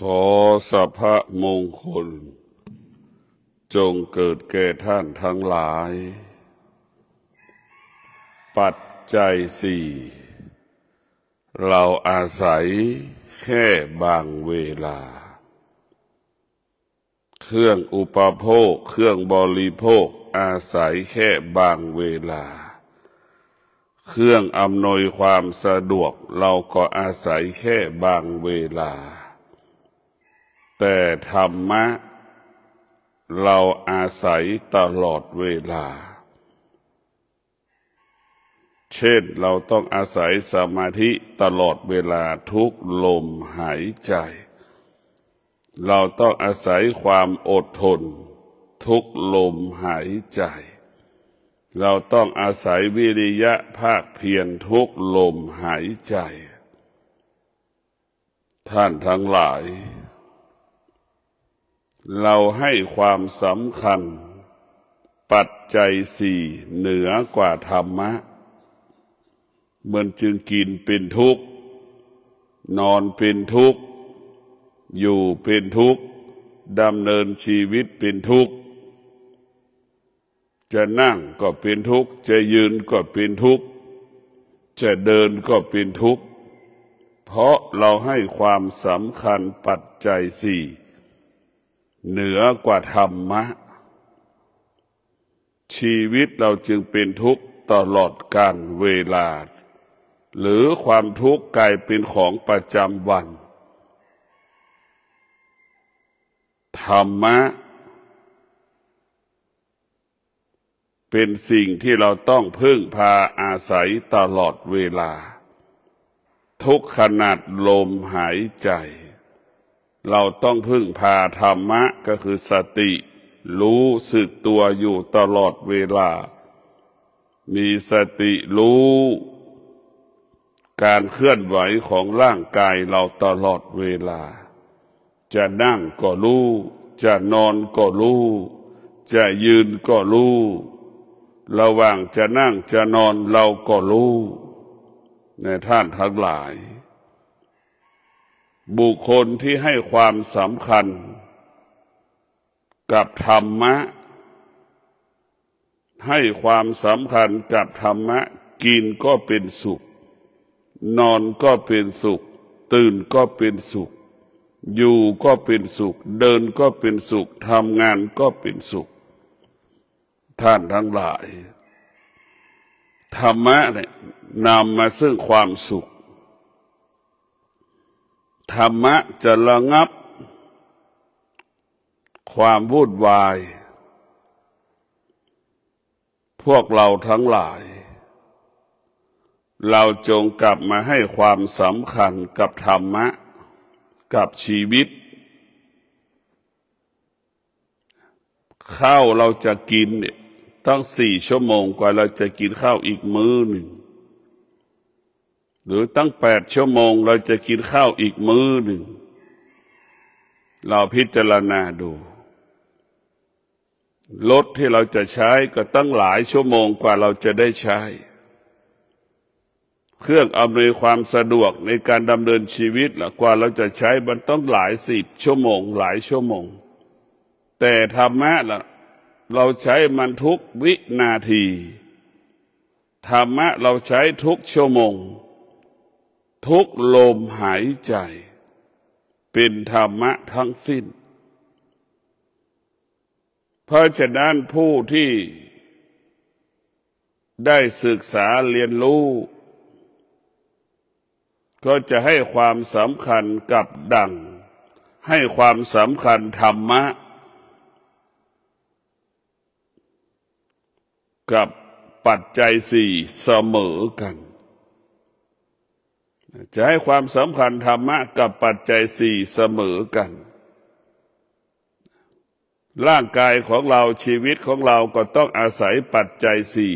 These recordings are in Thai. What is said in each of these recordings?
ขอสัพพะมงคลจงเกิดแก่ท่านทั้งหลายปัจจัยสี่เราอาศัยแค่บางเวลาเครื่องอุปโภคเครื่องบริโภคอาศัยแค่บางเวลาเครื่องอำนวยความสะดวกเราก็อาศัยแค่บางเวลาแต่ธรรมะเราอาศัยตลอดเวลาเช่นเราต้องอาศัยสมาธิตลอดเวลาทุกลมหายใจเราต้องอาศัยความอดทนทุกลมหายใจเราต้องอาศัยวิริยะภาคเพียรทุกลมหายใจท่านทั้งหลายเราให้ความสำคัญปัจจัยสี่เหนือกว่าธรรมะมันจึงกินเป็นทุกข์นอนเป็นทุกข์อยู่เป็นทุกข์ดำเนินชีวิตเป็นทุกข์จะนั่งก็เป็นทุกข์จะยืนก็เป็นทุกข์จะเดินก็เป็นทุกข์เพราะเราให้ความสำคัญปัจจัยสี่เหนือกว่าธรรมะชีวิตเราจึงเป็นทุกข์ตลอดกาลเวลาหรือความทุกข์กลายเป็นของประจำวันธรรมะเป็นสิ่งที่เราต้องพึ่งพาอาศัยตลอดเวลาทุกขณะลมหายใจเราต้องพึ่งพาธรรมะก็คือสติรู้สึกตัวอยู่ตลอดเวลามีสติรู้การเคลื่อนไหวของร่างกายเราตลอดเวลาจะนั่งก็รู้จะนอนก็รู้จะยืนก็รู้ระหว่างจะนั่งจะนอนเราก็รู้ในท่านทั้งหลายบุคคลที่ให้ความสำคัญกับธรรมะให้ความสำคัญกับธรรมะกินก็เป็นสุขนอนก็เป็นสุขตื่นก็เป็นสุขอยู่ก็เป็นสุขเดินก็เป็นสุขทำงานก็เป็นสุขท่านทั้งหลายธรรมะเนี่ยนำมาซึ่งความสุขธรรมะจะระงับความวุ่นวายพวกเราทั้งหลายเราจงกลับมาให้ความสำคัญกับธรรมะกับชีวิตข้าวเราจะกินเนี่ยต้อง4 ชั่วโมงกว่าเราจะกินข้าวอีกมื้อหนึ่งหรือตั้ง8 ชั่วโมงเราจะกินข้าวอีกมื้อหนึ่งเราพิจารณาดูรถที่เราจะใช้ก็ตั้งหลายชั่วโมงกว่าเราจะได้ใช้เครื่องอำนวยความสะดวกในการดำเนินชีวิตล่ะกว่าเราจะใช้มันต้องหลาย10 ชั่วโมงหลายชั่วโมงแต่ธรรมะล่ะเราใช้มันทุกวินาทีธรรมะเราใช้ทุกชั่วโมงทุกลมหายใจเป็นธรรมะทั้งสิ้นเพราะฉะนั้นผู้ที่ได้ศึกษาเรียนรู้ก็จะให้ความสำคัญกับดั่งให้ความสำคัญธรรมะกับปัจจัยสี่เสมอกันจะให้ความสำคัญธรรมะกับปัจจัยสี่เสมอกันร่างกายของเราชีวิตของเราก็ต้องอาศัยปัจจัยสี่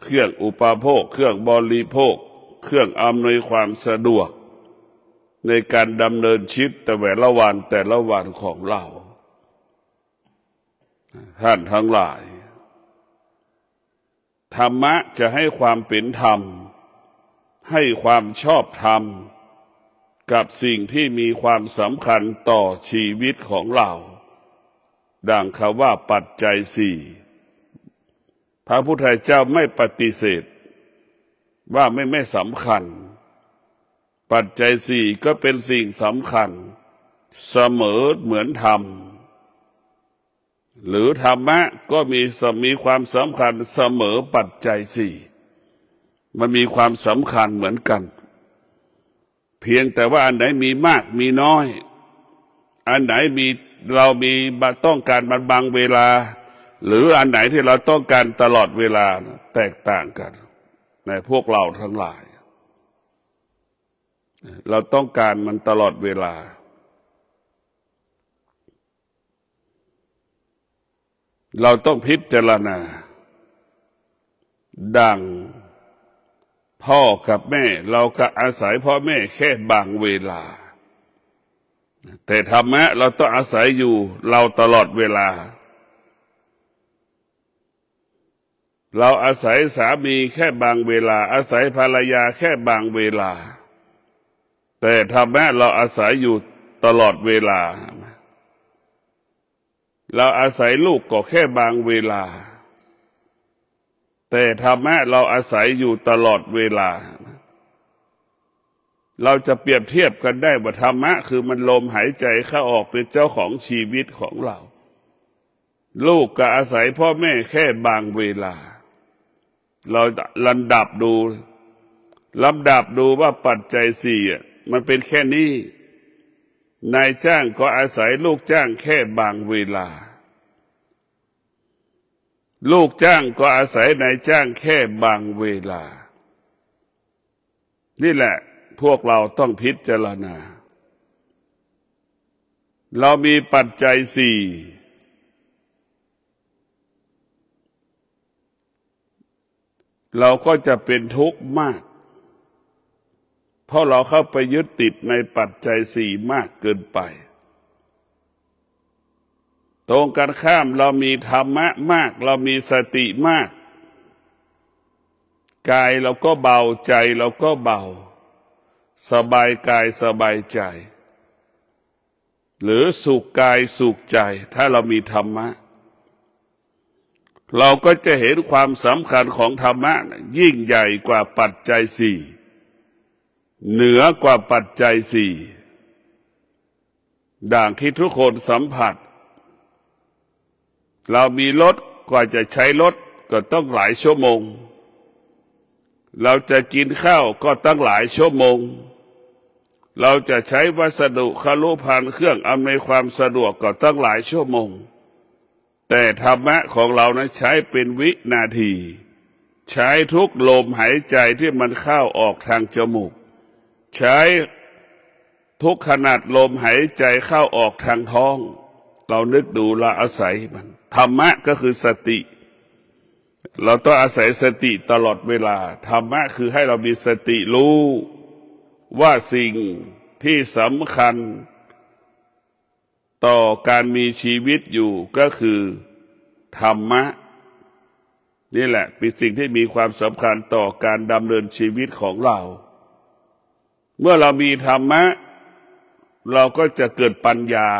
เครื่องอุปโภคเครื่องบริโภคเครื่องอำนวยความสะดวกในการดำเนินชีวิตแต่ละวันของเราท่านทั้งหลายธรรมะจะให้ความเป็นธรรมให้ความชอบธรรม กับสิ่งที่มีความสำคัญต่อชีวิตของเราดังคำว่าปัจจัยสี่พระพุทธเจ้าไม่ปฏิเสธว่าไม่สำคัญปัจจัยสี่ก็เป็นสิ่งสำคัญเสมอเหมือนธรรมหรือธรรมะก็มีความสำคัญเสมอปัจจัยสี่มันมีความสำคัญเหมือนกันเพียงแต่ว่าอันไหนมีมากมีน้อยอันไหนเรามีต้องการมันบางเวลาหรืออันไหนที่เราต้องการตลอดเวลาแตกต่างกันในพวกเราทั้งหลายเราต้องการมันตลอดเวลาเราต้องพิจารณาดังพ่อกับแม่เราก็อาศัยพ่อแม่แค่บางเวลาแต่ธรรมะเราต้องอาศัยอยู่เราตลอดเวลาเราอาศัยสามีแค่บางเวลาอาศัยภรรยาแค่บางเวลาแต่ธรรมะเราอาศัยอยู่ตลอดเวลาเราอาศัยลูกก็แค่บางเวลาแต่ธรรมะเราอาศัยอยู่ตลอดเวลาเราจะเปรียบเทียบกันได้ว่าธรรมะคือมันลมหายใจเข้าออกเป็นเจ้าของชีวิตของเราลูกก็อาศัยพ่อแม่แค่บางเวลาเราลำดับดูว่าปัจจัยสี่มันเป็นแค่นี้นายจ้างก็อาศัยลูกจ้างแค่บางเวลาลูกจ้างก็อาศัยนายจ้างแค่บางเวลานี่แหละพวกเราต้องพิจารณาเรามีปัจจัยสี่เราก็จะเป็นทุกข์มากเพราะเราเข้าไปยึดติดในปัจจัยสี่มากเกินไปตรงกันข้ามเรามีธรรมะมากเรามีสติมากกายเราก็เบาใจเราก็เบาสบายกายสบายใจหรือสุขกายสุขใจถ้าเรามีธรรมะเราก็จะเห็นความสำคัญของธรรมะยิ่งใหญ่กว่าปัจจัยสี่เหนือกว่าปัจจัยสี่ดังที่ทุกคนสัมผัสเรามีรถกว่าจะใช้รถก็ต้องหลายชั่วโมงเราจะกินข้าวก็ต้องหลายชั่วโมงเราจะใช้วัสดุคลุภัณฑ์เครื่องอำนวยความสะดวกก็ต้องหลายชั่วโมงแต่ธรรมะของเรานั้นใช้เป็นวินาทีใช้ทุกลมหายใจที่มันเข้าออกทางจมูกใช้ทุกขนาดลมหายใจเข้าออกทางท้องเรานึกดูเราอาศัยมันธรรมะก็คือสติเราต้องอาศัยสติตลอดเวลาธรรมะคือให้เรามีสติรู้ว่าสิ่งที่สำคัญต่อการมีชีวิตอยู่ก็คือธรรมะนี่แหละเป็นสิ่งที่มีความสำคัญต่อการดำเนินชีวิตของเราเมื่อเรามีธรรมะเราก็จะเกิดปัญญา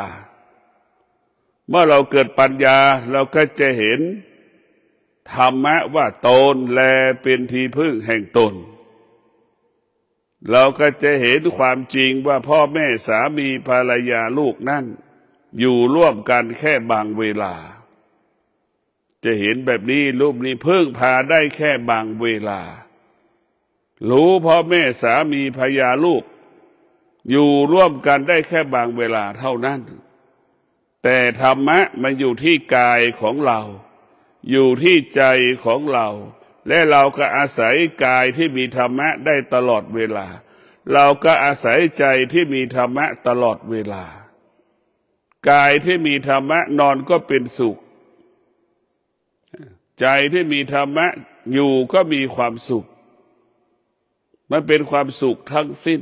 เมื่อเราเกิดปัญญาเราก็จะเห็นธรรมะว่าตนแลเป็นที่พึ่งแห่งตนเราก็จะเห็นความจริงว่าพ่อแม่สามีภรรยาลูกนั่นอยู่ร่วมกันแค่บางเวลาจะเห็นแบบนี้รูปนี้พึ่งพาได้แค่บางเวลารู้พ่อแม่สามีภรรยาลูกอยู่ร่วมกันได้แค่บางเวลาเท่านั้นแต่ธรรมะมันอยู่ที่กายของเราอยู่ที่ใจของเราและเราก็อาศัยกายที่มีธรรมะได้ตลอดเวลาเราก็อาศัยใจที่มีธรรมะตลอดเวลากายที่มีธรรมะนอนก็เป็นสุขใจที่มีธรรมะอยู่ก็มีความสุขมันเป็นความสุขทั้งสิ้น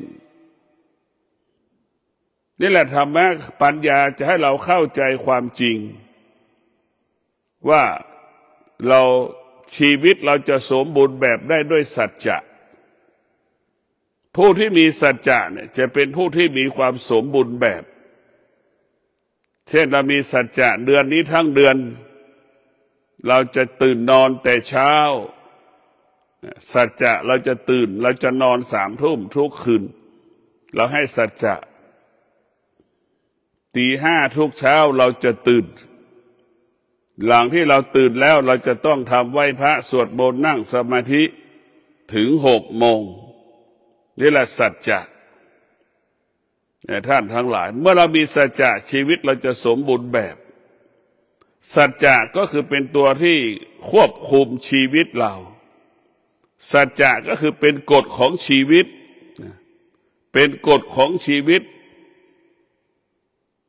นี่แหละธรรมะปัญญาจะให้เราเข้าใจความจริงว่าชีวิตเราจะสมบูรณ์แบบได้ด้วยสัจจะ ผู้ที่มีสัจจะเนี่ยจะเป็นผู้ที่มีความสมบูรณ์แบบเช่นเรามีสัจจะเดือนนี้ทั้งเดือนเราจะตื่นนอนแต่เช้าสัจจะเราจะตื่นเราจะนอน3 ทุ่มทุกคืนเราให้สัจจะตี 5ทุกเช้าเราจะตื่นหลังที่เราตื่นแล้วเราจะต้องทำไหว้พระสวดมนต์นั่งสมาธิถึง6 โมงนี่แหละสัจจะท่านทั้งหลายเมื่อเรามีสัจจะชีวิตเราจะสมบูรณ์แบบสัจจะก็คือเป็นตัวที่ควบคุมชีวิตเราสัจจะก็คือเป็นกฎของชีวิตเป็นกฎของชีวิต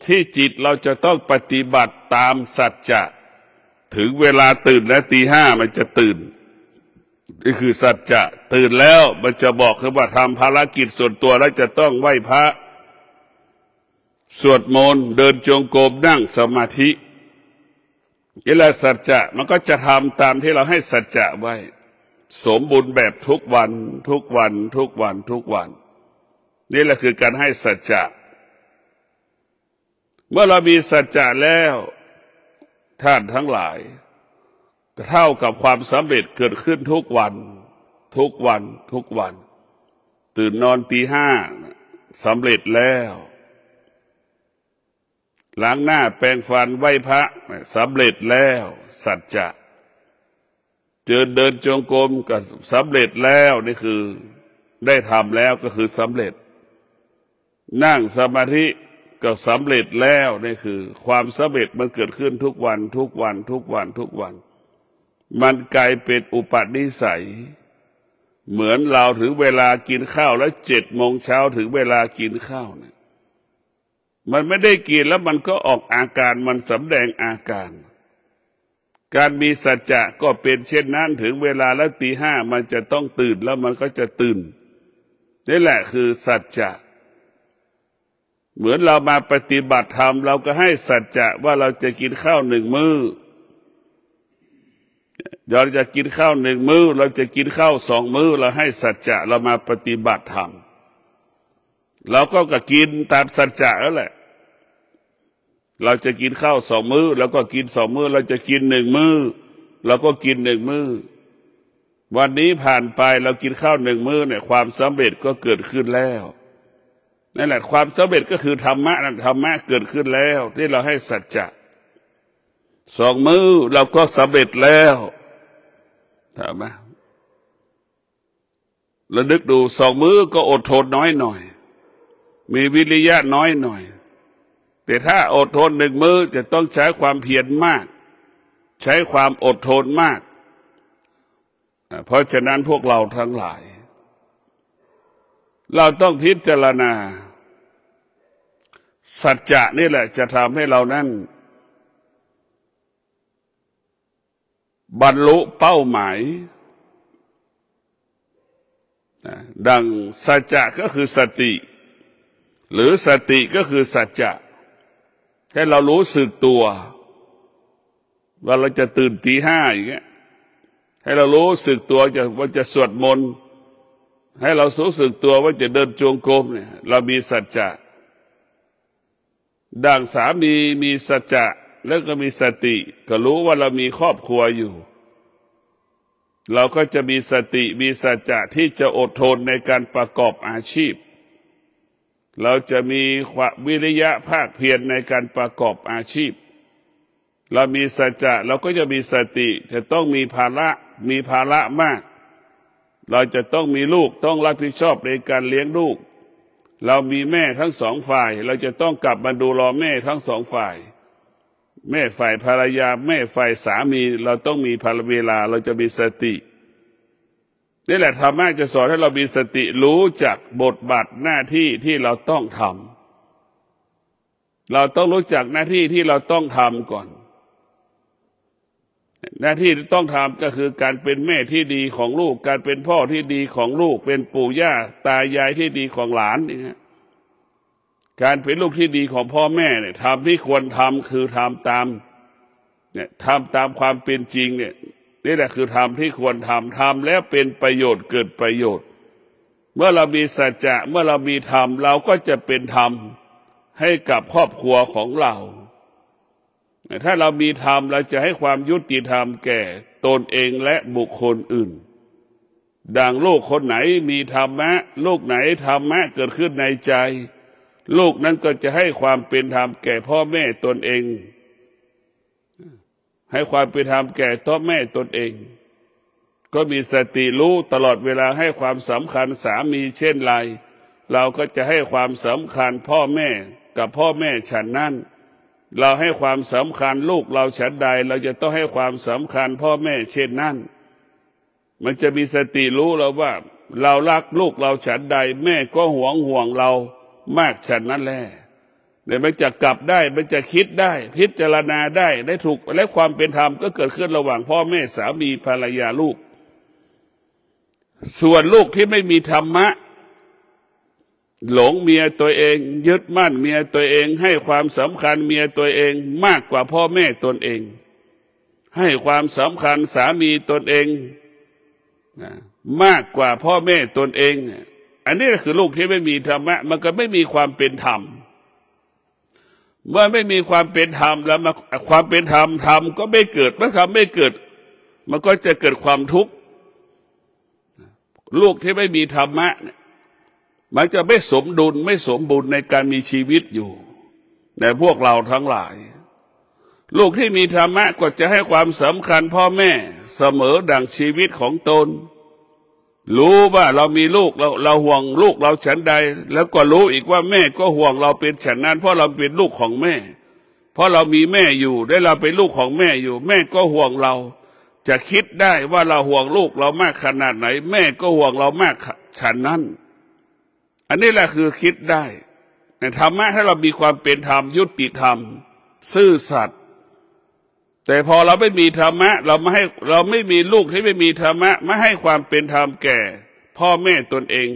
ที่จิตเราจะต้องปฏิบัติตามสัจจะถึงเวลาตื่นและตี 5มันจะตื่นนี่คือสัจจะตื่นแล้วมันจะบอกคือว่าทำภารกิจส่วนตัวแล้วจะต้องไหว้พระสวดมนต์เดินจงกรมนั่งสมาธินี่แหละสัจจะมันก็จะทำตามที่เราให้สัจจะไว้สมบูรณ์แบบทุกวันทุกวันทุกวันทุกวันนี่แหละคือการให้สัจจะเมื่อเรามีสัจจะแล้วท่านทั้งหลายก็เท่ากับความสำเร็จเกิดขึ้นทุกวันทุกวันทุกวันตื่นนอนตี 5สำเร็จแล้วล้างหน้าแปรงฟันไหว้พระสำเร็จแล้วสัจจะเดินจงกรมก็สำเร็จแล้วนี่คือได้ทำแล้วก็คือสำเร็จนั่งสมาธิก็สำเร็จแล้วนี่คือความสำเร็จมันเกิดขึ้นทุกวันทุกวันทุกวันทุกวันมันกลายเป็นอุปนิสัยเหมือนเราถึงเวลากินข้าวแล้ว7 โมงเช้าถึงเวลากินข้าวเนี่ยมันไม่ได้กินแล้วมันก็ออกอาการมันสำแดงอาการการมีสัจจะก็เป็นเช่นนั้นถึงเวลาแล้วตี 5มันจะต้องตื่นแล้วมันก็จะตื่นนี่แหละคือสัจจะเหมือนเรามาปฏิบัติธรรมเราก็ให้สัจจะว่าเราจะกินข้าว1 มื้อเราจะกินข้าว1 มื้อเราจะกินข้าว2 มื้อเราให้สัจจะเรามาปฏิบัติธรรมเราก็กินตามสัจจะแล้วแหละเราจะกินข้าว2 มื้อแล้วก็กิน2 มื้อเราจะกิน1 มื้อเราก็กิน1 มื้อวันนี้ผ่านไปเรากินข้าว1 มื้อเนี่ยความสำเร็จก็เกิดขึ้นแล้วนั่นแหละความสำเร็จก็คือธรรมะนั่นธรรมะเกิดขึ้นแล้วที่เราให้สัจจะ2 มื้อเราก็สำเร็จแล้วถามไหมแล้วนึกดู2 มื้อก็อดทนน้อยหน่อยมีวิริยะน้อยหน่อยแต่ถ้าอดทน1 มื้อจะต้องใช้ความเพียรมากใช้ความอดทนมากเพราะฉะนั้นพวกเราทั้งหลายเราต้องพิจารณาสัจจะนี่แหละจะทำให้เรานั้นบรรลุเป้าหมายดังสัจจะก็คือสติหรือสติก็คือสัจจะให้เรารู้สึกตัวว่าเราจะตื่นตี 5อย่างเงี้ยให้เรารู้สึกตัวว่าจะสวดมนต์ให้เรารู้สึกตัวว่าจะเดินจงกรมเนี่ยเรามีสัจจะดังสามีมีสัจจะแล้วก็มีสติก็รู้ว่าเรามีครอบครัวอยู่เราก็จะมีสติมีสัจจะที่จะอดทนในการประกอบอาชีพเราจะมีวิริยะภาคเพียรในการประกอบอาชีพเรามีสัจจะเราก็จะมีสติจะต้องมีภาระมากเราจะต้องมีลูกต้องรับผิดชอบในการเลี้ยงลูกเรามีแม่ทั้ง2 ฝ่ายเราจะต้องกลับมาดูแลแม่ทั้ง2 ฝ่ายแม่ฝ่ายภรรยาแม่ฝ่ายสามีเราต้องมีเวลาเราจะมีสตินี่แหละธรรมะจะสอนให้เรามีสติรู้จักบทบาทหน้าที่ที่เราต้องทำเราต้องรู้จักหน้าที่ที่เราต้องทำก่อนหน้าที่ที่ต้องทำก็คือการเป็นแม่ที่ดีของลูกการเป็นพ่อที่ดีของลูกเป็นปู่ย่าตายายที่ดีของหลานนี่ฮะการเป็นลูกที่ดีของพ่อแม่เนี่ยทำที่ควรทำคือทำตามความเป็นจริงเนี่ยนี่แหละคือทำที่ควรทำแล้วเป็นประโยชน์เกิดประโยชน์ เมื่อเรามีสัจจะเมื่อเรามีธรรมเราก็จะเป็นธรรมให้กับครอบครัวของเราถ้าเรามีธรรมเราจะให้ความยุติธรรมแก่ตนเองและบุคคลอื่นดังลูกคนไหนมีธรรมะลูกไหนธรรมะเกิดขึ้นในใจลูกนั้นก็จะให้ความเป็นธรรมแก่พ่อแม่ตนเองให้ความเป็นธรรมแก่พ่อแม่ตนเองก็มีสติรู้ตลอดเวลาให้ความสำคัญสามีเช่นไรเราก็จะให้ความสำคัญพ่อแม่กับพ่อแม่ฉันนั้นเราให้ความสำคัญลูกเราฉันใดเราจะต้องให้ความสำคัญพ่อแม่เช่นนั้นมันจะมีสติรู้เราว่าเรารักลูกเราฉันใดแม่ก็ห่วงเรามากฉันนั้นแหละเดี๋ยวมันจะกลับได้มันจะคิดได้พิจารณาได้ถูกและความเป็นธรรมก็เกิดขึ้นระหว่างพ่อแม่สามีภรรยาลูกส่วนลูกที่ไม่มีธรรมะหลงเมียตัวเองยึดมั่นเมียตัวเองให้ความสำคัญเมียตัวเองมากกว่าพ่อแม่ตนเองให้ความสำคัญสามีตนเองมากกว่าพ่อแม่ตนเองอันนี้คือลูกที่ไม่มีธรรมะมันก็ไม่มีความเป็นธรรมเมื่อไม่มีความเป็นธรรมแล้วความเป็นธรรมก็ไม่เกิดเมื่อธรรมไม่เกิดมันก็จะเกิดความทุกข์ลูกที่ไม่มีธรรมะมันจะไม่สมดุลไม่สมบูรณ์ในการมีชีวิตอยู่ในพวกเราทั้งหลายลูกที่มีธรรมะก็จะให้ความสำคัญพ่อแม่เสมอดั่งชีวิตของตนรู้ว่าเรามีลูกเราห่วงลูกเราฉันใดแล้วก็รู้อีกว่าแม่ก็ห่วงเราเป็นฉันนั้นเพราะเราเป็นลูกของแม่เพราะเรามีแม่อยู่ได้เราเป็นลูกของแม่อยู่แม่ก็ห่วงเราจะคิดได้ว่าเราห่วงลูกเรามากขนาดไหนแม่ก็ห่วงเรามากฉันนั้นอันนี้แหละคือคิดได้ในธรรมะถ้าเรามีความเป็นธรรมยุติธรรมซื่อสัตย์แต่พอเราไม่มีธรรมะเราไม่มีลูกที่ไม่มีธรรมะไม่ให้ความเป็นธรรมแก่พ่อแม่ตนเอง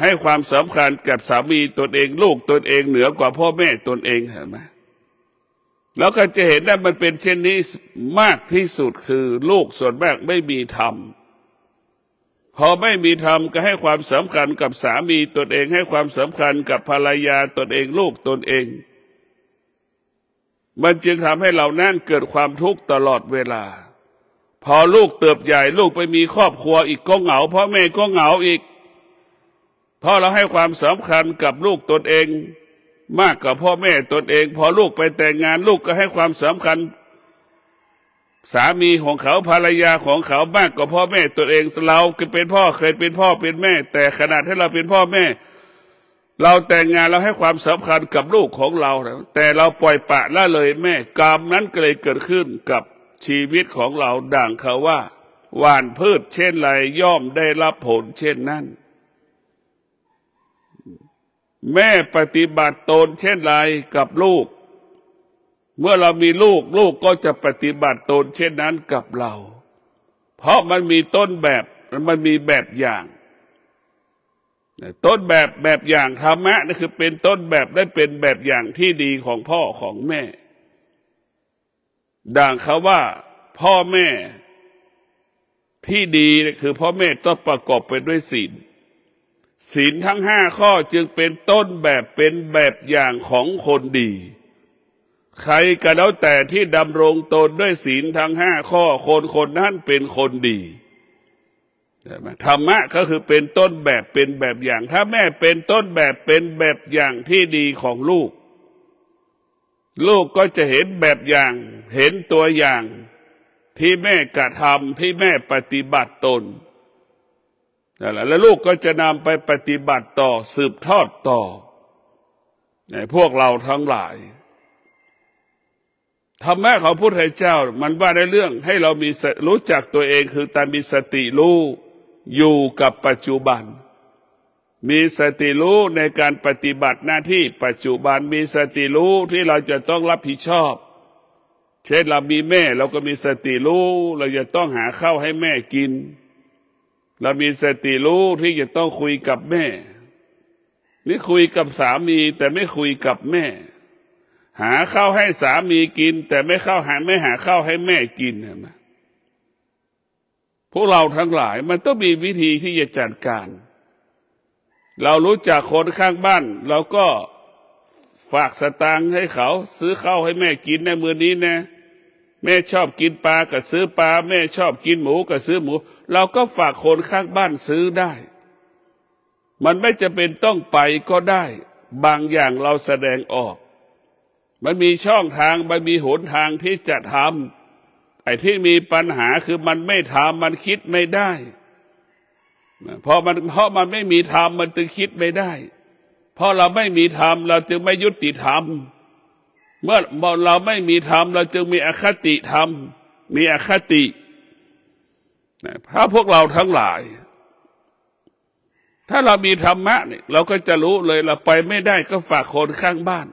ให้ความสำคัญกับสามีตนเองลูกตนเองเหนือกว่าพ่อแม่ตนเองเห็นไหมแล้วก็จะเห็นว่ามันเป็นเช่นนี้มากที่สุดคือลูกส่วนมากไม่มีธรรมพอไม่มีธรรมก็ให้ความสำคัญกับสามีตนเองให้ความสำคัญกับภรรยาตนเองลูกตนเองมันจึงทำให้เรานั่นเกิดความทุกข์ตลอดเวลาพอลูกเติบใหญ่ลูกไปมีครอบครัวอีกก็เหงาพ่อแม่ก็เหงาอีกเพราะเราให้ความสำคัญกับลูกตนเองมากกว่าพ่อแม่ตนเองพอลูกไปแต่งงานลูกก็ให้ความสำคัญสามีของเขาภรรยาของเขามากกว่าพ่อแม่ตนเองเราเป็นพ่อเคยเป็นพ่อเป็นแม่แต่ขนาดที่เราเป็นพ่อแม่เราแต่งงานเราให้ความสำคัญกับลูกของเราแต่เราปล่อยปะละเลยแม่กรรมนั้นก็เลยเกิดขึ้นกับชีวิตของเราดังเขาว่าหว่านพืชเช่นไรย่อมได้รับผลเช่นนั้นแม่ปฏิบัติตนเช่นไรกับลูกเมื่อเรามีลูกลูกก็จะปฏิบัติตนเช่นนั้นกับเราเพราะมันมีต้นแบบมันมีแบบอย่างต้นแบบอย่างธรรมะนี่คือเป็นต้นแบบได้เป็นแบบอย่างที่ดีของพ่อของแม่ดังเขาว่าพ่อแม่ที่ดีคือพ่อแม่ต้องประกอบไปด้วยศีลทั้ง5 ข้อจึงเป็นต้นแบบเป็นแบบอย่างของคนดีใครก็แล้วแต่ที่ดำรงตนด้วยศีลทั้ง5 ข้อคนนั้นเป็นคนดีธรรมะก็คือเป็นต้นแบบเป็นแบบอย่างถ้าแม่เป็นต้นแบบเป็นแบบอย่างที่ดีของลูกลูกก็จะเห็นแบบอย่างเห็นตัวอย่างที่แม่กระทำที่แม่ปฏิบัติตนแล้วลูกก็จะนำไปปฏิบัติต่อสืบทอดต่อในพวกเราทั้งหลายธรรมะของพระพุทธเจ้ามันว่าในเรื่องให้เรามีรู้จักตัวเองคือการมีสติรู้อยู่กับปัจจุบันมีสติรู้ในการปฏิบัติหน้าที่ปัจจุบันมีสติรู้ที่เราจะต้องรับผิดชอบเช่นเรามีแม่เราก็มีสติรู้เราจะต้องหาข้าวให้แม่กินเรามีสติรู้ที่จะต้องคุยกับแม่นี่คุยกับสามีแต่ไม่คุยกับแม่หาข้าวให้สามีกินแต่ไม่หาข้าวให้แม่กินเห็นไหม พวกเราทั้งหลายมันต้องมีวิธีที่จะจัดการเรารู้จักคนข้างบ้านเราก็ฝากสตางค์ให้เขาซื้อข้าวให้แม่กินในมื้อนี้นะแม่ชอบกินปลาก็ซื้อปลาแม่ชอบกินหมูก็ซื้อหมูเราก็ฝากคนข้างบ้านซื้อได้มันไม่จำเป็นต้องไปก็ได้บางอย่างเราแสดงออกมันมีช่องทางมันมีหนทางที่จะทำไอ้ที่มีปัญหาคือมันไม่ทำมันคิดไม่ได้เพราะมันไม่มีธรรมมันจึงคิดไม่ได้เพราะเราไม่มีธรรมเราจึงไม่ยุติธรรมเมื่อเราไม่มีธรรมเราจึงมีอคติธรรมมีอคติถ้าพวกเราทั้งหลายถ้าเรามีธรรมะเนี่ยเราก็จะรู้เลยเราไปไม่ได้ก็ฝากคนข้างบ้าน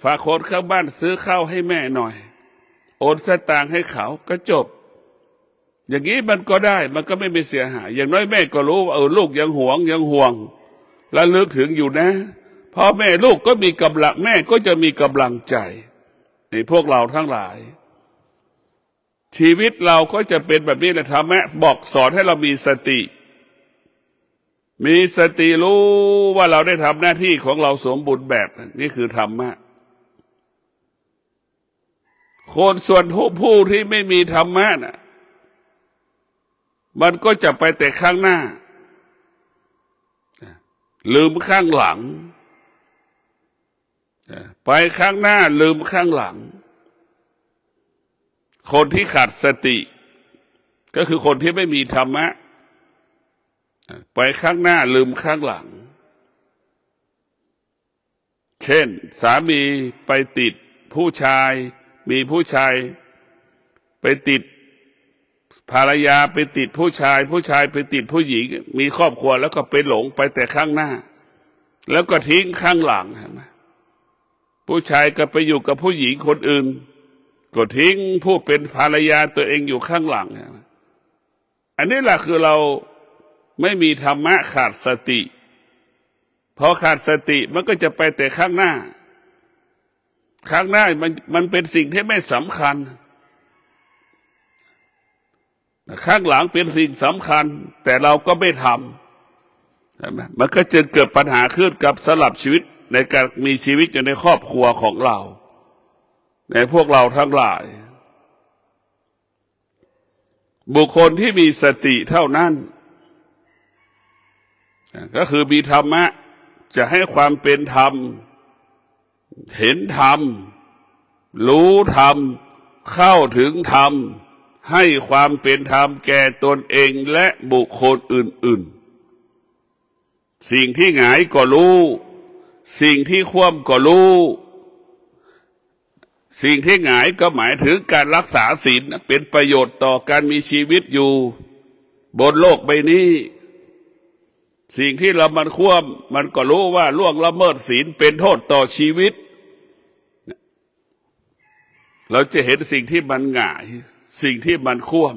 ฝากคนข้างบ้านซื้อข้าวให้แม่หน่อยโอนสตางค์ให้เขาก็จบอย่างนี้มันก็ได้มันก็ไม่มีเสียหายอย่างน้อยแม่ก็รู้ว่าลูกยังห่วงและลึกถึงอยู่นะพ่อแม่ลูกก็มีกำลังแม่ก็จะมีกำลังใจในพวกเราทั้งหลายชีวิตเราก็จะเป็นแบบนี้แหละธรรมะบอกสอนให้เรามีสติรู้ว่าเราได้ทำหน้าที่ของเราสมบูรณ์แบบนี่คือธรรมะคนส่วนผู้ที่ไม่มีธรรมะน่ะมันก็จะไปแต่ข้างหน้าลืมข้างหลังไปข้างหน้าลืมข้างหลังคนที่ขาดสติก็คือคนที่ไม่มีธรรมะไปข้างหน้าลืมข้างหลังเช่นสามีไปติดผู้ชายมีผู้ชายไปติดภรรยาไปติดผู้ชายไปติดผู้หญิงมีครอบครัวแล้วก็ไปหลงไปแต่ข้างหน้าแล้วก็ทิ้งข้างหลังเห็นไหมผู้ชายก็ไปอยู่กับผู้หญิงคนอื่นก็ทิ้งผู้เป็นภรรยาตัวเองอยู่ข้างหลังอันนี้แหละคือเราไม่มีธรรมะขาดสติพอขาดสติมันก็จะไปแต่ข้างหน้ามันเป็นสิ่งที่ไม่สำคัญข้างหลังเป็นสิ่งสำคัญแต่เราก็ไม่ทำใช่ไหมมันก็จะเกิดปัญหาขึ้นกับสลับชีวิตในการมีชีวิตอยู่ในครอบครัวของเราในพวกเราทั้งหลายบุคคลที่มีสติเท่านั้นก็คือมีธรรมะจะให้ความเป็นธรรมเห็นธรรมรู้ธรรมเข้าถึงธรรมให้ความเป็นธรรมแก่ตนเองและบุคคลอื่นๆสิ่งที่หงายก็รู้สิ่งที่คว่ำก็รู้สิ่งที่หงายก็หมายถึงการรักษาศีลเป็นประโยชน์ต่อการมีชีวิตอยู่บนโลกใบนี้สิ่งที่เรามันคว่ำมันก็รู้ว่าล่วงละเมิดศีลเป็นโทษต่อชีวิตเราจะเห็นสิ่งที่มันหงายสิ่งที่มันคว่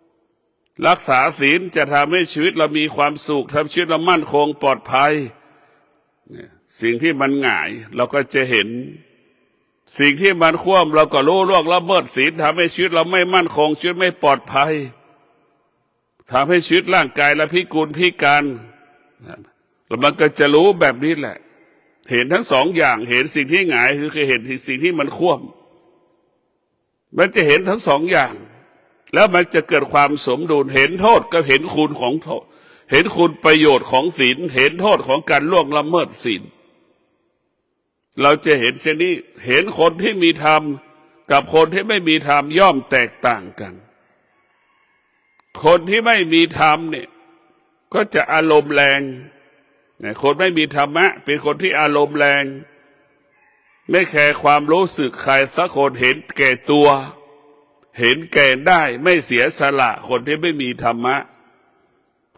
ำรักษาศีลจะทำให้ชีวิตเรามีความสุขทำชีวิตเรามั่นคงปลอดภัยสิ่งที่มันหงายเราก็จะเห็นสิ่งที่มันคว่ำเราก็รู้ล่วงละเมิดศีลทำให้ชีวิตเราไม่มั่นคงชีวิตไม่ปลอดภัยทำให้ชีวิตร่างกายและพิกลพิการแล้วมันก็จะรู้แบบนี้แหละเห็นทั้งสองอย่างเห็นสิ่งที่หงายคือเห็นสิ่งที่มันคว่ำมันจะเห็นทั้งสองอย่างแล้วมันจะเกิดความสมดุลเห็นโทษก็เห็นคุณของโทษเห็นคุณประโยชน์ของศีลเห็นโทษของการล่วงละเมิดศีลเราจะเห็นเช่นนี้เห็นคนที่มีธรรมกับคนที่ไม่มีธรรมย่อมแตกต่างกันคนที่ไม่มีธรรมเนี่ยก็จะอารมณ์แรงคนไม่มีธรรมะเป็นคนที่อารมณ์แรงไม่แคร์ความรู้สึกใครสักคนเห็นแก่ตัวเห็นแก่ได้ไม่เสียสละคนที่ไม่มีธรรมะ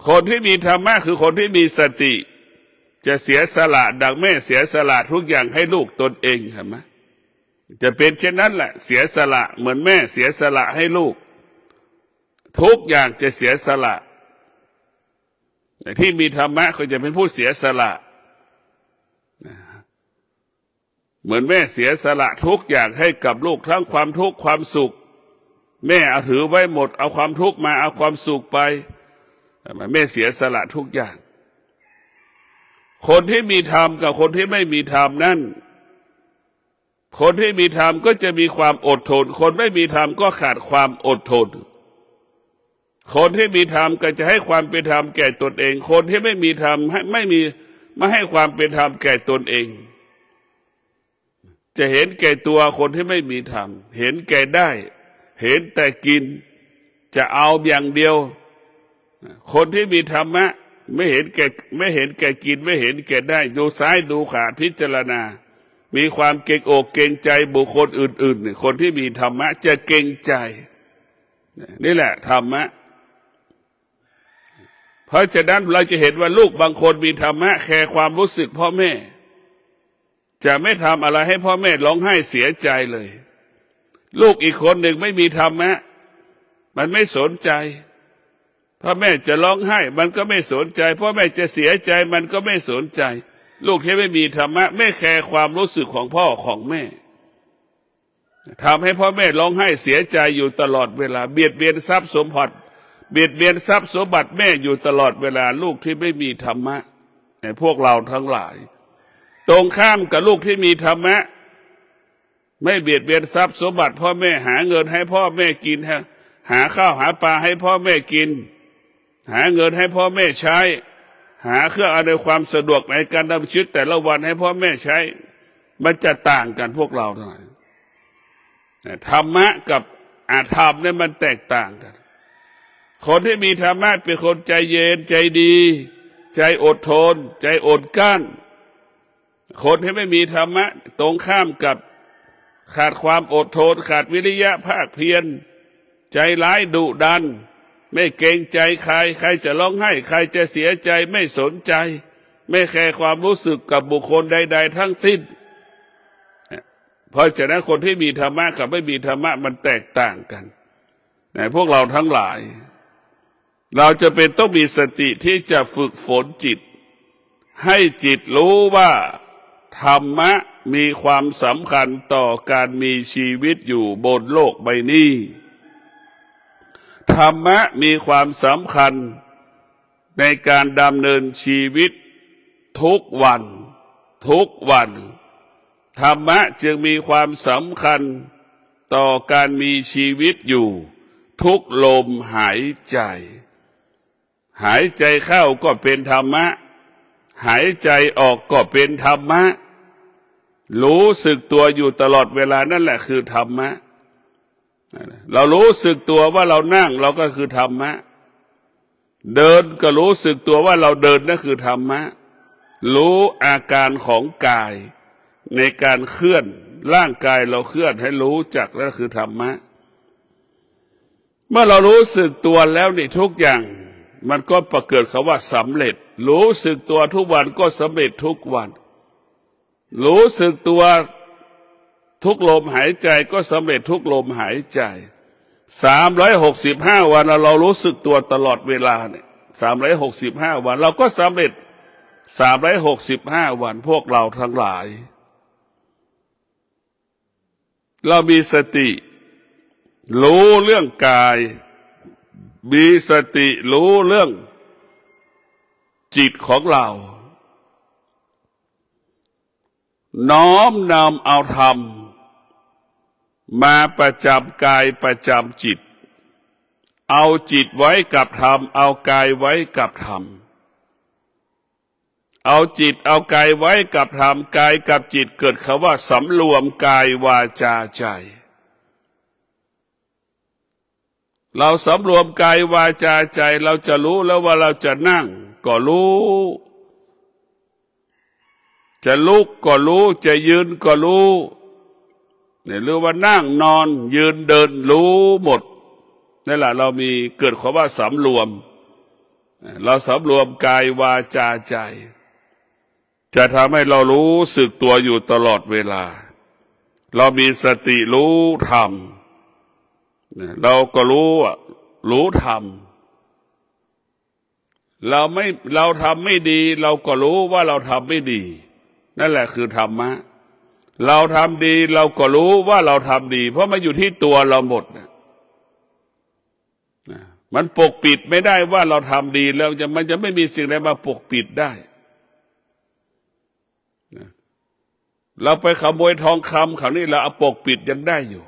คนที่มีธรรมะคือคนที่มีสติจะเสียสละดังแม่เสียสละทุกอย่างให้ลูกตนเองเห็นไหมจะเป็นเช่นนั้นแหละเสียสละเหมือนแม่เสียสละให้ลูกทุกอย่างจะเสียสละแต่ที่มีธรรมะก็จะเป็นผู้เสียสละเหมือนแม่เสียสละทุกอย่างให้กับลูกทั้งความทุกข์ความสุข แม่เอาถือไว้หมดเอาความทุกข์มาเอาความสุขไปแม่เสียสละทุกอย่างคนที่มีธรรมกับคนที่ไม่มีธรรมนั่นคนที่มีธรรมก็จะมีความอดทนคนไม่มีธรรมก็ขาดความอดทนคนที่มีธรรมก็จะให้ความเป็นธรรมแก่ตนเองคนที่ไม่มีธรรมไม่ให้ความเป็นธรรมแก่ตนเองจะเห็นแก่ตัวคนที่ไม่มีธรรมเห็นแก่ได้เห็นแต่กินจะเอาอย่างเดียวคนที่มีธรรมะไม่เห็นแก่กินไม่เห็นแก่ได้ดูซ้ายดูขวาพิจารณามีความเกรงอกเกรงใจบุคคลอื่นๆคนที่มีธรรมะจะเกรงใจนี่แหละธรรมะเพราะฉะนั้นเราจะเห็นว่าลูกบางคนมีธรรมะแคร์ความรู้สึกพ่อแม่จะไม่ทำอะไรให้พ่อแม่ร้องไห้เสียใจเลยลูกอีกคนหนึ่งไม่มีธรรมะมันไม่สนใจพ่อแม่จะร้องไห้มันก็ไม่สนใจพ่อแม่จะเสียใจมันก็ไม่สนใจลูกที่ไม่มีธรรมะไม่แคร์ความรู้สึกของพ่อของแม่ทำให้พ่อแม่ร้องไห้เสียใจอยู่ตลอดเวลาเบียดเบียนทรัพย์สมบัติเบียดเบียนทรัพย์สมบัติแม่อยู่ตลอดเวลาลูกที่ไม่มีธรรมะพวกเราทั้งหลายตรงข้ามกับลูกที่มีธรรมะไม่เบียดเบียนทรัพย์สมบัติพ่อแม่หาเงินให้พ่อแม่กินหาข้าวหาปลาให้พ่อแม่กินหาเงินให้พ่อแม่ใช้หาเครื่องอำนวยความสะดวกในการดำเนินชีวิตแต่ละวันให้พ่อแม่ใช้มันจะต่างกันพวกเราทั้งหลายธรรมะกับอาธรรมเนี่ยมันแตกต่างกันคนที่มีธรรมะเป็นคนใจเย็นใจดีใจอดทนใจอดกลั้นคนที่ไม่มีธรรมะตรงข้ามกับขาดความอดทนขาดวิริยะภาคเพียรใจร้ายดุดันไม่เกรงใจใครจะร้องไห้ใครจะเสียใจไม่สนใจไม่แคร์ความรู้สึกกับบุคคลใดๆทั้งสิ้นเพราะฉะนั้นคนที่มีธรรมะกับไม่มีธรรมะมันแตกต่างกันพวกเราทั้งหลายเราจะเป็นต้องมีสติที่จะฝึกฝนจิตให้จิตรู้ว่าธรรมะมีความสำคัญต่อการมีชีวิตอยู่บนโลกใบนี้ธรรมะมีความสำคัญในการดำเนินชีวิตทุกวันธรรมะจึงมีความสำคัญต่อการมีชีวิตอยู่ทุกลมหายใจหายใจเข้าก็เป็นธรรมะหายใจออกก็เป็นธรรมะรู้สึกตัวอยู่ตลอดเวลานั่นแหละคือธรรมะเรารู้สึกตัวว่าเรานั่งเราก็คือธรรมะเดินก็รู้สึกตัวว่าเราเดินนั่นคือธรรมะรู้อาการของกายในการเคลื่อนร่างกายเราเคลื่อนให้รู้จักนั่นคือธรรมะเมื่อเรารู้สึกตัวแล้วนี่ทุกอย่างมันก็ประเกิดคำว่าสำเร็จรู้สึกตัวทุกวันก็สำเร็จทุกวันรู้สึกตัวทุกลมหายใจก็สำเร็จทุกลมหายใจ365วันเรารู้สึกตัวตลอดเวลาเนี่ย365วันเราก็สำเร็จ365วันพวกเราทั้งหลายเรามีสติรู้เรื่องกายมีสติรู้เรื่องจิตของเราน้อมนำเอาธรรมมาประจำกายประจำจิตเอาจิตไว้กับธรรมเอากายไว้กับธรรมเอาจิตเอากายไว้กับธรรมกายกับจิตเกิดคำว่าสำรวมกายวาจาใจเราสำรวมกายวาจาใจเราจะรู้แล้วว่าเราจะนั่งก็รู้จะลุกก็รู้จะยืนก็รู้เนี่ยหรือว่านั่งนอนยืนเดินรู้หมดนั่นแหละเรามีเกิดคำว่าสำรวมเราสำรวมกายวาจาใจจะทำให้เรารู้สึกตัวอยู่ตลอดเวลาเรามีสติรู้ธรรมเราก็รู้ธรรมเราทำไม่ดีเราก็รู้ว่าเราทำไม่ดีนั่นแหละคือธรรมะเราทำดีเราก็รู้ว่าเราทำดีเพราะมันอยู่ที่ตัวเราหมด มันปกปิดไม่ได้ว่าเราทำดีแล้วมันจะไม่มีสิ่งใดมาปกปิดได้เราไปขโมยทองคำเขานี่เราเอาปกปิดยังได้อยู่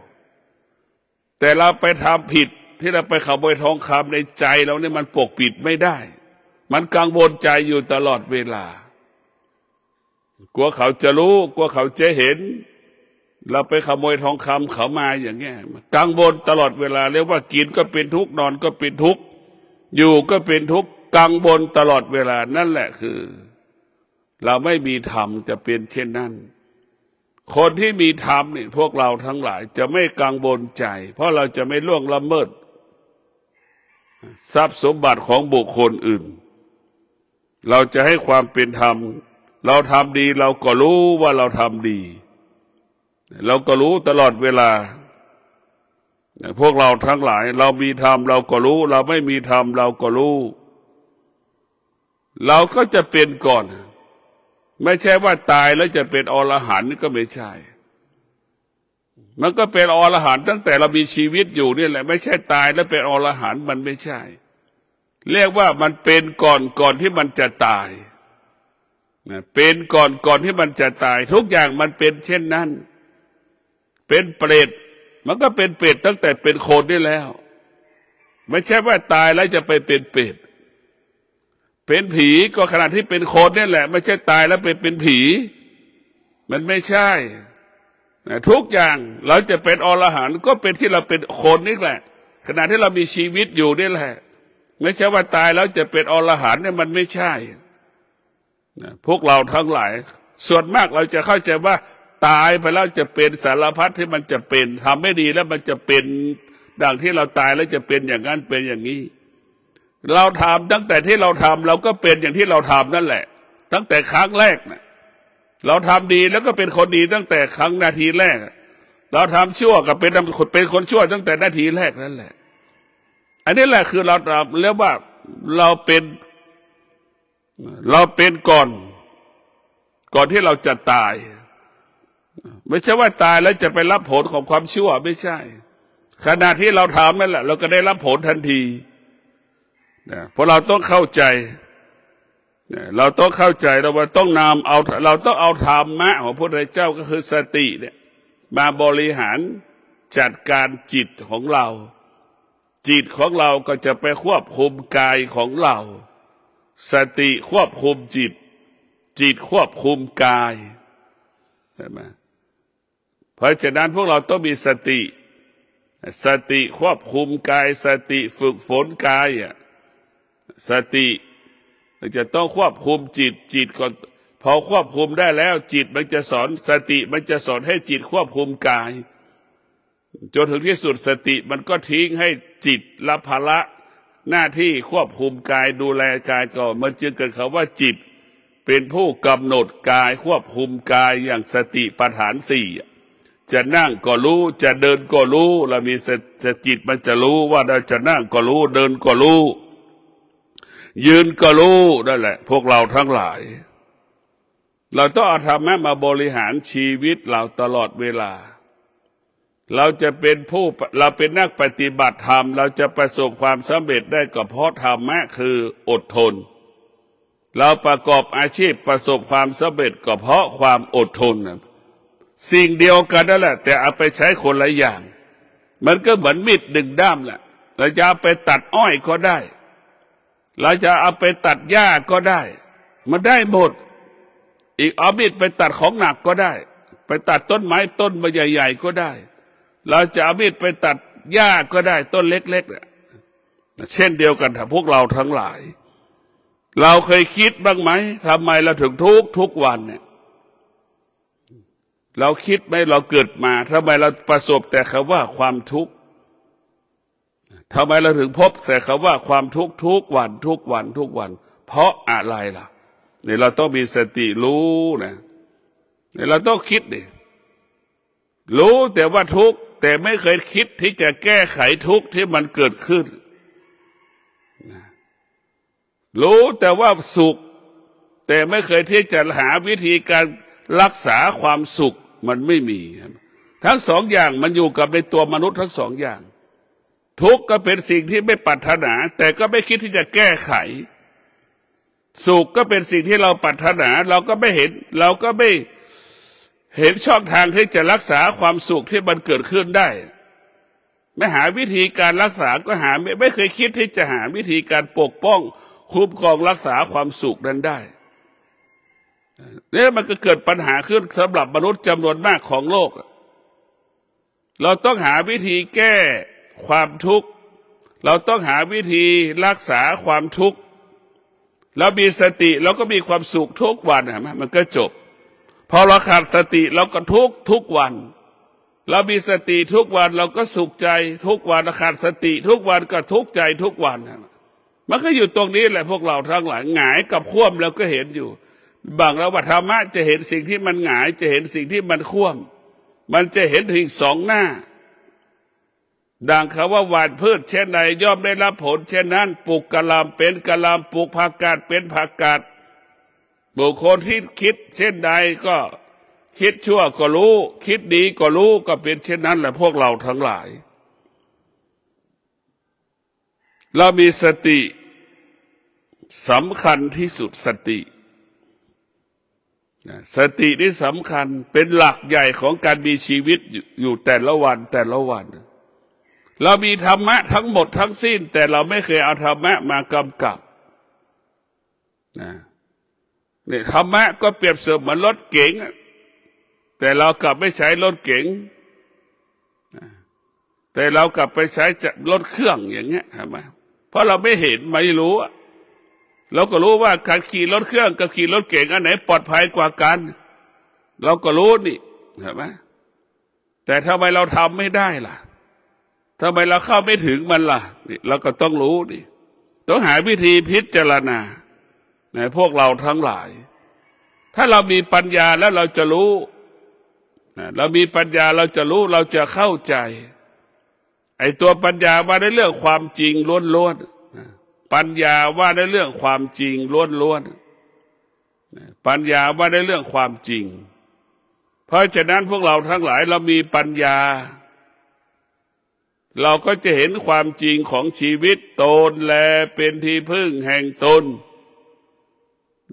แต่เราไปทำผิดที่เราไปขโมยทองคำในใจเราเนี่ยมันปกปิดไม่ได้มันกังวลใจอยู่ตลอดเวลากลัวเขาจะรู้กลัวเขาจะเห็นเราไปขโมยทองคำเขามาอย่างเงี้ยกังวลตลอดเวลาเรียกว่ากินก็เป็นทุกข์นอนก็เป็นทุกข์อยู่ก็เป็นทุกข์กังวลตลอดเวลานั่นแหละคือเราไม่มีธรรมจะเป็นเช่นนั้นคนที่มีธรรมนี่พวกเราทั้งหลายจะไม่กังวลใจเพราะเราจะไม่ล่วงละเมิดทรัพย์สมบัติของบุคคลอื่นเราจะให้ความเป็นธรรมเราทำดีเราก็รู้ว่าเราทำดีเราก็รู้ตลอดเวลาพวกเราทั้งหลายเรามีธรรมเราก็รู้เราไม่มีธรรมเราก็รู้เราก็จะเป็นก่อนไม่ใช่ว่าตายแล้วจะเป็นอรหันต์ก็ไม่ใช่มันก็เป็นอรหันต์ตั้งแต่เรามีชีวิตอยู่นี่แหละไม่ใช่ตายแล้วเป็นอรหันต์มันไม่ใช่เรียกว่ามันเป็นก่อนที่มันจะตายเป็นก่อนที่มันจะตายทุกอย่างมันเป็นเช่นนั้นเป็นเปรตมันก็เป็นเปรตตั้งแต่เป็นคนนี่แล้วไม่ใช่ว่าตายแล้วจะไปเป็นเปรตเป็นผีก็ขณะที่เป็นคนนี่แหละไม่ใช่ตายแล้วเป็นผีมันไม่ใช่ทุกอย่างเราจะเป็นอรหันต์ก็เป็นที่เราเป็นคนนี่แหละขณะที่เรามีชีวิตอยู่นี่แหละไม่ใช่ว่าตายแล้วจะเป็นอรหันต์เนี่ยมันไม่ใช่พวกเราทั้งหลายส่วนมากเราจะเข้าใจว่าตายไปแล้วจะเป็นสารพัดที่มันจะเป็นทำไม่ดีแล้วมันจะเป็นดังที่เราตายแล้วจะเป็นอย่างนั้นเป็นอย่างนี้เราทำตั้งแต่ที่เราทำเราก็เป็นอย่างที่เราทำนั่นแหละตั้งแต่ครั้งแรกนะเราทำดีแล้วก็เป็นคนดีตั้งแต่ครั้งนาทีแรกเราทำชั่วก็เป็นคนชั่วตั้งแต่นาทีแรกนั่นแหละอันนี้แหละคือเราทำเรียกว่าเราเป็นก่อนที่เราจะตายไม่ใช่ว่าตายแล้วจะไปรับผลของความชั่วไม่ใช่ขณะที่เราทำนั่นแหละเราก็ได้รับผลทันทีเพราะเราต้องเข้าใจเราต้องเข้าใจเราว่าต้องเราต้องเอาธรรมะของพระพุทธเจ้าก็คือสติเนี่ยมาบริหารจัดการจิตของเราจิตของเราก็จะไปควบคุมกายของเราสติควบคุมจิตควบคุมกายใช่ไหมเพราะฉะนั้นพวกเราต้องมีสติควบคุมกายสติฝึกฝนกายสติจะต้องควบคุมจิตก่อนพอควบคุมได้แล้วจิตมันจะสอนสติมันจะสอนให้จิตควบคุมกายจนถึงที่สุดสติมันก็ทิ้งให้จิตรับภาระหน้าที่ควบคุมกายดูแลกายก่อนมันจึงเกิดคำว่าจิตเป็นผู้กำหนดกายควบคุมกายอย่างสติปัฏฐานสี่จะนั่งก็รู้จะเดินก็รู้เรามีจิตมันจะรู้ว่าเราจะนั่งก็รู้เดินก็รู้ยืนก็รู้นั่นแหละพวกเราทั้งหลายเราต้องเอาธรรมะมาบริหารชีวิตเราตลอดเวลาเราเป็นนักปฏิบัติธรรมเราจะประสบความสำเร็จได้ก็เพราะธรรมะคืออดทนเราประกอบอาชีพประสบความสำเร็จก็เพราะความอดทนสิ่งเดียวกันนั่นแหละแต่เอาไปใช้คนละอย่างมันก็เหมือนมีดหนึ่งด้ามแหละเราจะเอาไปตัดอ้อยก็ได้เราจะเอาไปตัดหญ้าก็ได้มันได้หมดอีกเอามีดไปตัดของหนักก็ได้ไปตัดต้นไม้ต้นใหญ่ๆก็ได้เราจะเอามีดไปตัดหญ้าก็ได้ต้นเล็กๆเช่นเดียวกันถ้าพวกเราทั้งหลายเราเคยคิดบ้างไหมทำไมเราถึงทุกวันเนี่ยเราคิดไหมเราเกิดมาทำไมเราประสบแต่คำว่าความทุกข์ทำไมเราถึงพบแต่คำว่าความทุกข์ทุกวันเพราะอะไรล่ะเนี่ยเราต้องมีสติรู้นะเนี่ยเราต้องคิดดิรู้แต่ว่าทุกข์แต่ไม่เคยคิดที่จะแก้ไขทุกข์ที่มันเกิดขึ้นรู้แต่ว่าสุขแต่ไม่เคยที่จะหาวิธีการรักษาความสุขมันไม่มีทั้งสองอย่างมันอยู่กับในตัวมนุษย์ทั้งสองอย่าง ทุกข์ก็เป็นสิ่งที่ไม่ปรารถนาแต่ก็ไม่คิดที่จะแก้ไขสุขก็เป็นสิ่งที่เราปรารถนาเราก็ไม่เห็นช่องทางที่จะรักษาความสุขที่มันเกิดขึ้นได้ไม่หาวิธีการรักษาก็ไม่เคยคิดที่จะหาวิธีการปกป้องคุ้มครองรักษาความสุขนั้นได้เนี่ยมันก็เกิดปัญหาขึ้นสำหรับมนุษย์จำนวนมากของโลกเราต้องหาวิธีแก้ความทุกข์เราต้องหาวิธีรักษาความทุกข์แล้วมีสติเราก็มีความสุขทุกวันมันก็จบพอเราขาดสติเราก็ทุกวันเรามีสติทุกวันเราก็สุขใจทุกวันขาดสติทุกวันก็ทุกข์ใจทุกวันมันก็อยู่ตรงนี้แหละพวกเราทั้งหลายหงายกับคว่ำเราก็เห็นอยู่บางเราว่าธรรมะจะเห็นสิ่งที่มันหงายจะเห็นสิ่งที่มันคว่ำมันจะเห็นถึงสองหน้าดังคำว่าหว่านพืชเช่นใดย่อมได้รับผลเช่นนั้นปลูกกะหล่ำเป็นกะหล่ำปลูกผักกาดเป็นผักกาดบุคคลที่คิดเช่นใดก็คิดชั่วก็รู้คิดดีก็รู้ก็เป็นเช่นนั้นแหละพวกเราทั้งหลายเรามีสติสำคัญที่สุดสตินี่สำคัญเป็นหลักใหญ่ของการมีชีวิตอยู่แต่ละวันเรามีธรรมะทั้งหมดทั้งสิ้นแต่เราไม่เคยเอาธรรมะมากำกับนี่ธรรมะก็เปรียบเสมือนรถเก๋งแต่เรากลับไม่ใช้รถเก๋งแต่เรากลับไปใช้รถเครื่องอย่างเงี้ยใช่ไหมเพราะเราไม่เห็นไม่รู้เราก็รู้ว่าการขี่รถเครื่องกับขี่รถเก๋งอันไหนปลอดภัยกว่ากันเราก็รู้นี่ใช่ไหมแต่ทำไมเราทำไม่ได้ล่ะทำไมเราเข้าไม่ถึงมันล่ะนี่เราก็ต้องรู้ดิต้องหาวิธีพิจารณาในพวกเราทั้งหลายถ้าเรามีปัญญาแล้วเราจะรู้เรามีปัญญาเราจะรู้เราจะเข้าใจไอ้ตัวปัญญาว่าในเรื่องความจริงล้วนๆปัญญาว่าในเรื่องความจริงล้วนๆปัญญาว่าในเรื่องความจริงเพราะฉะนั้นพวกเราทั้งหลายเรามีปัญญาเราก็จะเห็นความจริงของชีวิตตนแลเป็นที่พึ่งแห่งตน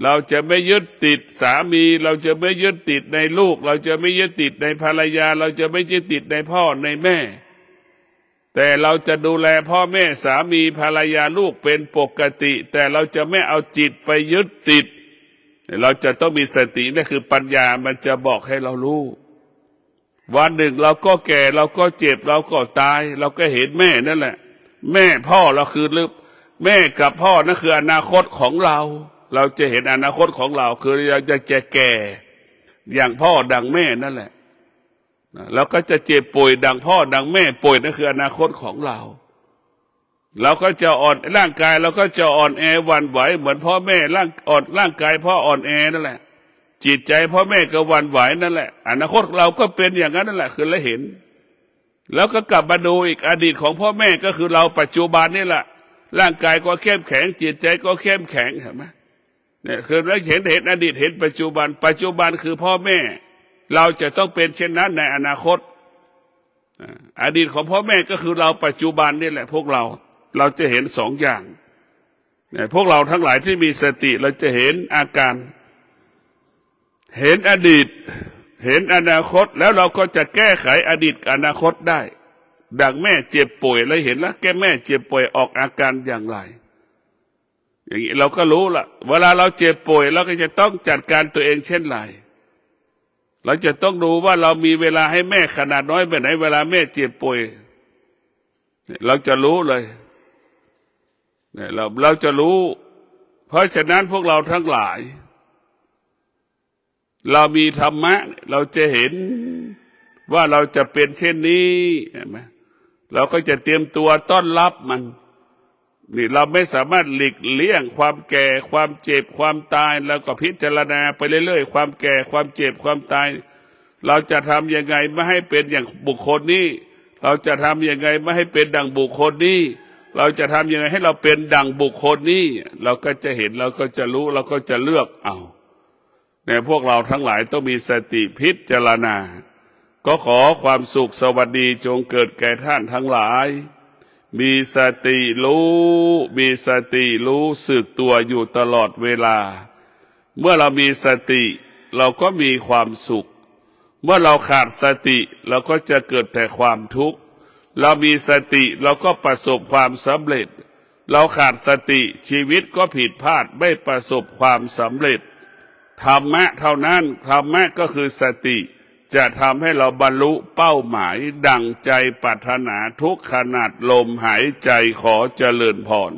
เราจะไม่ยึดติดสามีเราจะไม่ยึดติดในลูกเราจะไม่ยึดติดในภรรยาเราจะไม่ยึดติดในพ่อในแม่แต่เราจะดูแลพ่อแม่สามีภรรยาลูกเป็นปกติแต่เราจะไม่เอาจิตไปยึดติดเราจะต้องมีสตินั่นคือปัญญามันจะบอกให้เรารู้วันหนึ่งเราก็แก่เราก็เจ็บเราก็ตายเราก็เห็นแม่นั่นแหละแม่พ่อเราคือแม่กับพ่อนั่นคืออนาคตของเราจะเห็นอนาคตของเราคือเราจะแก่อย่างพ่อดังแม่นั่นแหละเราก็จะเจ็บป่วยดังพ่อดังแม่ป่วยนั่นคืออนาคตของเราก็จะอ่อนร่างกายเราก็จะอ่อนแอหวั่นไหวเหมือนพ่อแม่ร่างกายพ่ออ่อนแอนั่นแหละจิตใจพ่อแม่ก็หวั่นไหวนั่นแหละอนาคตเราก็เป็นอย่างนั้นนั่นแหละคือเราเห็นแล้วก็กลับมาดูอีกอดีตของพ่อแม่ก็คือเราปัจจุบันนี่แหละร่างกายก็เข้มแข็งจิตใจก็เข้มแข็งเห็นไหมเนี่ยคือเราเห็นอดีตเห็นปัจจุบันคือพ่อแม่เราจะต้องเป็นเช่นนั้นในอนาคตอดีตของพ่อแม่ก็คือเราปัจจุบันนี่แหละพวกเราจะเห็นสองอย่างพวกเราทั้งหลายที่มีสติเราจะเห็นอาการเห็นอดีตเห็นอนาคตแล้วเราก็จะแก้ไขอดีตอนาคตได้ดังแม่เจ็บป่วยแล้วเห็นแล้วแก้แม่เจ็บป่วยออกอาการอย่างไรอย่างนี้เราก็รู้ละเวลาเราเจ็บป่วยเราก็จะต้องจัดการตัวเองเช่นไรเราจะต้องดูว่าเรามีเวลาให้แม่ขนาดน้อยไปไหนเวลาแม่เจ็บป่วยเราจะรู้เลยเราจะรู้เพราะฉะนั้นพวกเราทั้งหลายเรามีธรรมะเราจะเห็นว่าเราจะเป็นเช่นนี้เห็นไหมเราก็จะเตรียมตัวต้อนรับมันนี่เราไม่สามารถหลีกเลี่ยงความแก่ความเจ็บความตายแล้วก็พิจารณาไปเรื่อยๆความแก่ความเจ็บความตายเราจะทำยังไงไม่ให้เป็นอย่างบุคคลนี้เราจะทำยังไงไม่ให้เป็นดังบุคคลนี้เราจะทำยังไงให้เราเป็นดังบุคคลนี้เราก็จะเห็นเราก็จะรู้เราก็จะเลือกเอาเนี่ยพวกเราทั้งหลายต้องมีสติพิจารณาก็ขอความสุขสวัสดีจงเกิดแก่ท่านทั้งหลาย มีสติรู้สึกตัวอยู่ตลอดเวลาเมื่อเรามีสติเราก็มีความสุขเมื่อเราขาดสติเราก็จะเกิดแต่ความทุกข์เรามีสติเราก็ประสบความสำเร็จเราขาดสติชีวิตก็ผิดพลาดไม่ประสบความสำเร็จธรรมะเท่านั้นธรรมะก็คือสติจะทำให้เราบรรลุเป้าหมายดั่งใจปรารถนาทุกขณะลมหายใจขอเจริญพร